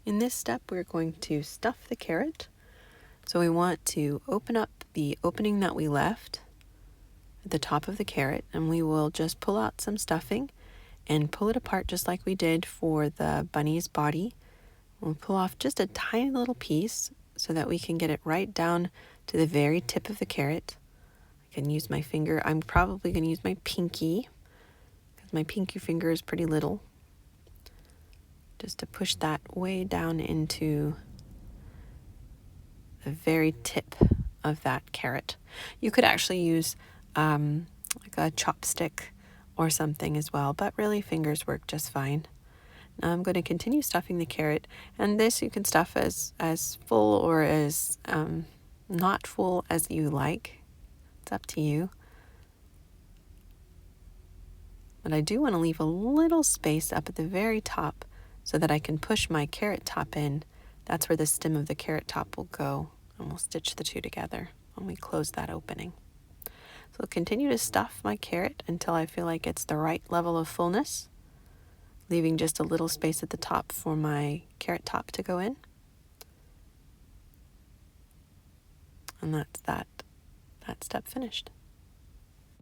In this step, we're going to stuff the carrot. So we want to open up the opening that we left at the top of the carrot, and we will just pull out some stuffing and pull it apart just like we did for the bunny's body. We'll pull off just a tiny little piece so that we can get it right down to the very tip of the carrot. I can use my finger. I'm probably going to use my pinky because my pinky finger is pretty little, just to push that way down into the very tip of that carrot. You could actually use like a chopstick or something as well, but really fingers work just fine. Now I'm going to continue stuffing the carrot, and this you can stuff as full or as not full as you like. It's up to you. But I do want to leave a little space up at the very top so that I can push my carrot top in. That's where the stem of the carrot top will go, and we'll stitch the two together when we close that opening. So I'll continue to stuff my carrot until I feel like it's the right level of fullness, leaving just a little space at the top for my carrot top to go in. And that's that step finished.